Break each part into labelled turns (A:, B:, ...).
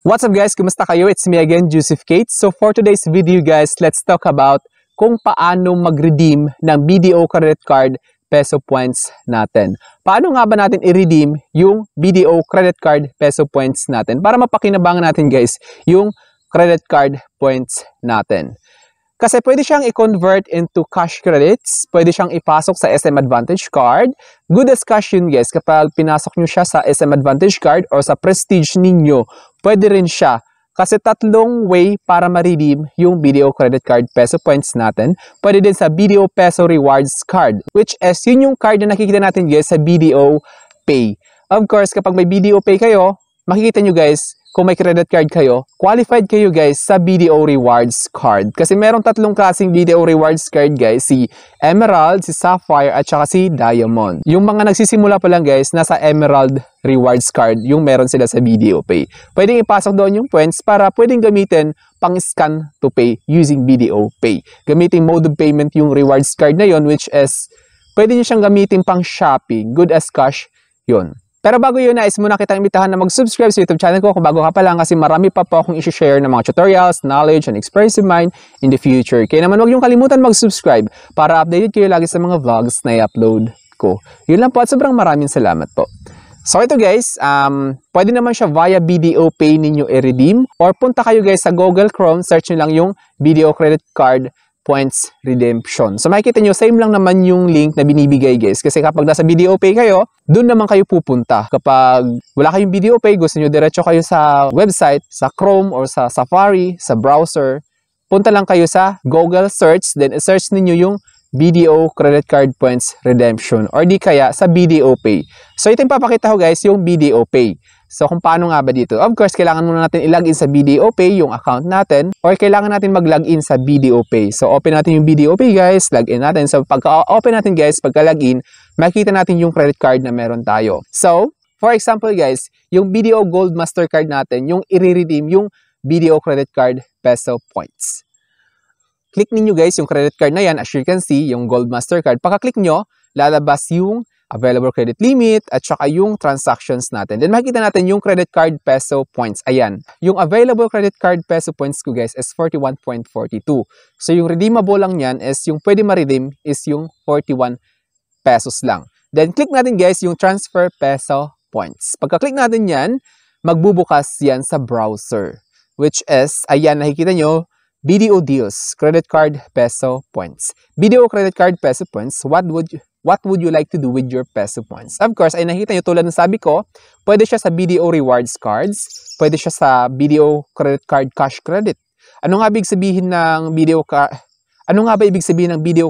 A: What's up guys? Kumusta kayo? It's me again, Joseph Kate. So for today's video guys, let's talk about kung paano mag-redeem ng BDO credit card peso points natin. Paano nga ba natin i-redeem yung BDO credit card peso points natin para mapakinabangan natin guys yung credit card points natin. Kasi pwede siyang i-convert into cash credits, pwede siyang ipasok sa SM Advantage Card. Good as cash yun guys, kapag pinasok nyo siya sa SM Advantage Card or sa Prestige ninyo, pwede rin siya. Kasi tatlong way para ma-redeem yung BDO credit card peso points natin. Pwede din sa BDO Peso Rewards Card, which is yun yung card na nakikita natin guys sa BDO Pay. Of course, kapag may BDO Pay kayo, makikita nyo guys, kung may credit card kayo, qualified kayo guys sa BDO Rewards Card. Kasi merong tatlong klaseng BDO Rewards Card guys, si Emerald, si Sapphire, at saka si Diamond. Yung mga nagsisimula pa lang guys, nasa Emerald Rewards Card, yung meron sila sa BDO Pay. Pwedeng ipasok doon yung points para pwedeng gamitin pang scan to pay using BDO Pay. Gamitin mode of payment yung rewards card na yon, which is, pwede nyo siyang gamitin pang shopping, good as cash yun. Pero bago yun, nais muna kitang imbitahan na mag-subscribe sa YouTube channel ko kung bago ka pa lang kasi marami pa po akong i-share ng mga tutorials, knowledge, and experience of mine in the future. Kaya naman huwag niyong kalimutan mag-subscribe para updated kayo lagi sa mga vlogs na i-upload ko. Yun lang po at sobrang maraming salamat po. So ito guys, pwede naman siya via BDO Pay ninyo i-redeem or punta kayo guys sa Google Chrome, search nyo lang yung BDO Credit Card Points Redemption. So makikita nyo, same lang naman yung link na binibigay guys. Kasi kapag nasa BDO Pay kayo, doon naman kayo pupunta. Kapag wala kayong BDO Pay, gusto nyo diretso kayo sa website, sa Chrome or sa Safari, sa browser, punta lang kayo sa Google search, then search ninyo yung BDO Credit Card Points Redemption or di kaya sa BDO Pay. So ito yung papakita ko guys, yung BDO Pay. So kung paano nga ba dito? Of course, kailangan muna natin i-login sa BDO Pay yung account natin or kailangan natin mag-login sa BDO Pay. So open natin yung BDO Pay guys, login natin. So pagka-open natin guys, pagka-login, makikita natin yung credit card na meron tayo. So, for example guys, yung BDO Gold Mastercard natin, yung i-redeem yung BDO Credit Card Peso Points. Click ninyo guys yung credit card na yan, as you can see, yung Gold Mastercard. Pagka-click nyo, lalabas yung available credit limit at saka yung transactions natin. Then makikita natin yung credit card peso points. Ayan. Yung available credit card peso points ko guys is 41.42. So yung redeemable lang yan is yung pwede ma-redeem is yung 41 pesos lang. Then click natin guys yung transfer peso points. Pagka-click natin yan, magbubukas yan sa browser. Which is, ayan, nakikita nyo, BDO Deals, Credit Card Peso Points. BDO Credit Card Peso Points, what would you like to do with your peso points? Of course, ay nakita nyo tulad ng sabi ko, pwede siya sa BDO Rewards Cards, pwede siya sa BDO Credit Card Cash Credit. Ano nga ibig sabihin ng BDO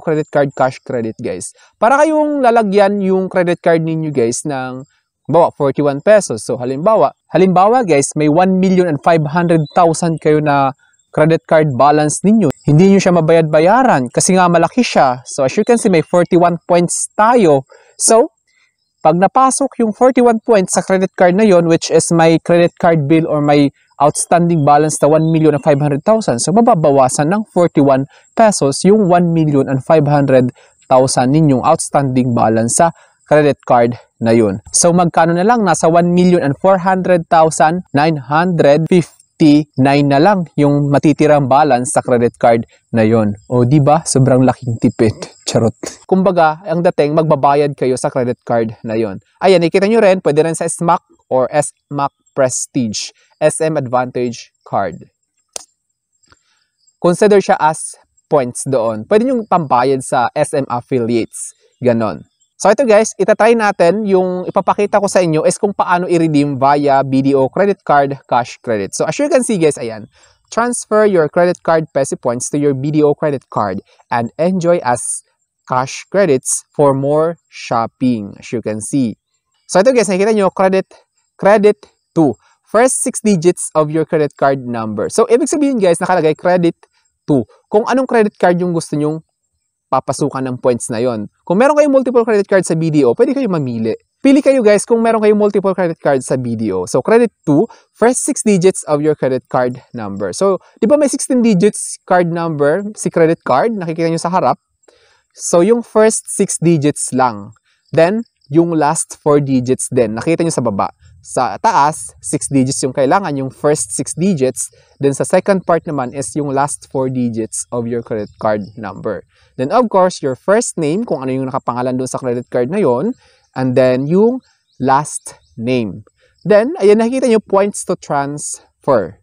A: Credit Card Cash Credit guys? Para kayong lalagyan yung credit card ninyo guys ng 41 pesos. So halimbawa guys, may 1,500,000 kayo na credit card balance ninyo. Hindi nyo siya mabayad-bayaran kasi nga malaki siya. So as you can see, may 41 points tayo. So, pag napasok yung 41 points sa credit card na yon, which is my credit card bill or my outstanding balance na 1,500,000. So, mababawasan ng 41 pesos yung 1,500,000 ninyong outstanding balance sa credit card na yun. So, magkano na lang? Nasa 1,400,959 na lang yung matitirang balance sa credit card na yon. O di ba? Sobrang laking tipid. Charot. Kumbaga, ang dating magbabayad kayo sa credit card na yon. Ayan, ikita nyo rin, pwede rin sa SMAC or SMAC Prestige, SM Advantage Card. Consider siya as points doon. Pwede nyo pambayad sa SM Affiliates. Ganon. So ito guys, itatry natin yung ipapakita ko sa inyo is kung paano i-redeem via BDO Credit Card Cash Credit. So as you can see guys, ayan, transfer your credit card peso points to your BDO credit card and enjoy as cash credits for more shopping. As you can see. So ito guys, nakikita nyo, credit to. First 6 digits of your credit card number. So ibig sabihin guys, nakalagay credit to. Kung anong credit card yung gusto nyong papasukan ng points na yon. Kung meron kayong multiple credit cards sa BDO, pwede kayo mamili. Pili kayo guys kung meron kayong multiple credit cards sa BDO. So credit to, first 6 digits of your credit card number. So, di ba may 16 digits card number si credit card? Nakikita nyo sa harap. So yung first 6 digits lang. Then, yung last 4 digits din. Nakita nyo sa baba. Sa taas, 6 digits yung kailangan, yung first 6 digits. Then sa second part naman is yung last 4 digits of your credit card number. Then of course, your first name, kung ano yung nakapangalan doon sa credit card na yon, and then yung last name. Then, ayan, nakikita nyo, points to transfer.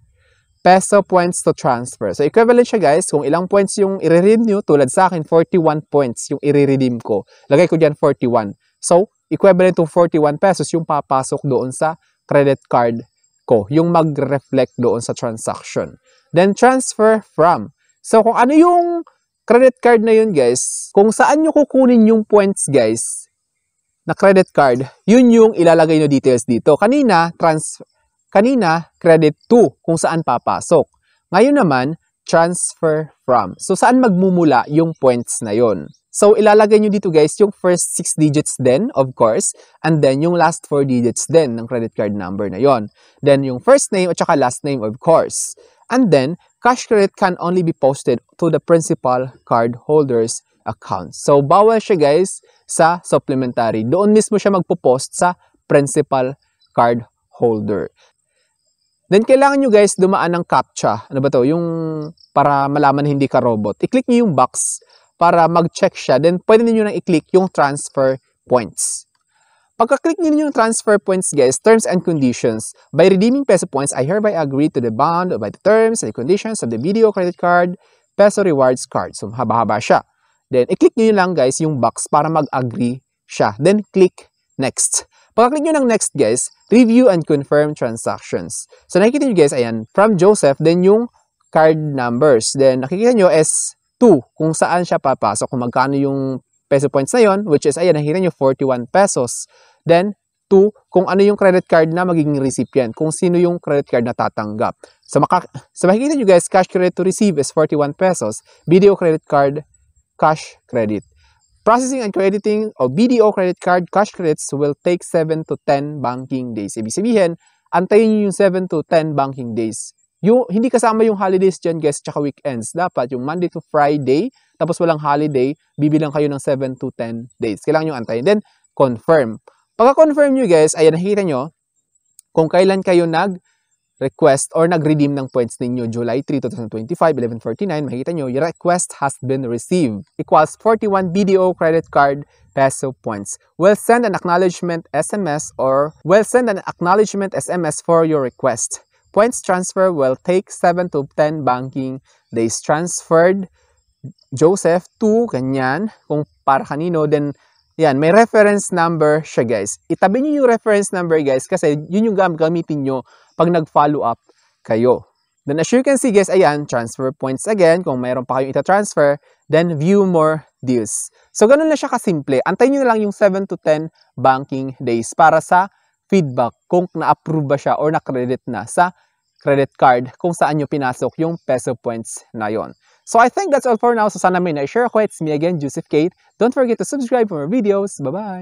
A: Peso points to transfer. So, equivalent siya guys, kung ilang points yung i-redeem nyo, tulad sa akin, 41 points yung i-redeem ko. Lagay ko dyan 41. So, equivalent to 41 pesos yung papasok doon sa credit card ko, yung mag-reflect doon sa transaction. Then, transfer from. So, kung ano yung credit card na yun guys, kung saan nyo kukunin yung points guys, na credit card, yun yung ilalagay nyo details dito. Kanina, credit to, kung saan papasok. Ngayon naman, transfer from. So, saan magmumula yung points na yon? So, ilalagay nyo dito guys yung first 6 digits din, of course, and then yung last 4 digits din ng credit card number na yon. Then, yung first name at saka last name, of course. And then, cash credit can only be posted to the principal card holder's account. So, bawal siya guys sa supplementary. Doon mismo siya magpo-post sa principal card holder. Then, kailangan nyo guys dumaan ng CAPTCHA. Ano ba to? Yung para malaman na hindi ka robot. I-click nyo yung box para mag-check siya. Then, pwede niyo nang i-click yung transfer points. Pagka-click niyo yung transfer points guys, terms and conditions. By redeeming peso points, I hereby agree to the bond by the terms and conditions of the video credit card peso rewards card. So, haba-haba siya. Then, i-click nyo lang guys yung box para mag-agree siya. Then, click next. Pagka-click nyo ng next guys, review and confirm transactions. So, nakikita nyo guys, ayan, from Joseph, then yung card numbers. Then, nakikita nyo S2, kung saan siya papasok, kung magkano yung peso points na yon, which is, ayan, nakikita nyo, 41 pesos. Then, 2, kung ano yung credit card na magiging recipient, kung sino yung credit card na tatanggap. So, makikita nyo guys, cash credit to receive is 41 pesos. Video credit card, cash credit. Processing and crediting of BDO credit card cash credits will take 7 to 10 banking days. Ibig sabihin, antayin nyo yung 7 to 10 banking days. Hindi kasama yung holidays dyan guys, tsaka weekends. Dapat yung Monday to Friday, tapos walang holiday, bibilang kayo ng 7 to 10 days. Kailangan nyo antayin. Then, confirm. Pagka-confirm nyo guys, ayan, nakikita nyo, kung kailan kayo nag-request or nag-redeem ng points ninyo, July 3, 2025, 11:49, makikita nyo, your request has been received. Equals 41 BDO credit card peso points. We'll send an acknowledgement SMS for your request. Points transfer will take 7 to 10 banking days. Transferred Joseph to, ganyan, kung para kanino, then yan, may reference number siya guys. Itabi nyo yung reference number guys kasi yun yung gamitin nyo pag nag-follow up kayo. Then as you can see guys, ayan, transfer points again. Kung mayroon pa kayong ita-transfer, then view more deals. So ganun lang siya kasimple. Antayin nyo na lang yung 7 to 10 banking days para sa feedback kung na-approve ba siya or na-credit na sa credit card kung saan nyo pinasok yung peso points na yon. So I think that's all for now. So sana may na-share ako. It's me again, Joseph Kate. Don't forget to subscribe for more videos. Bye-bye!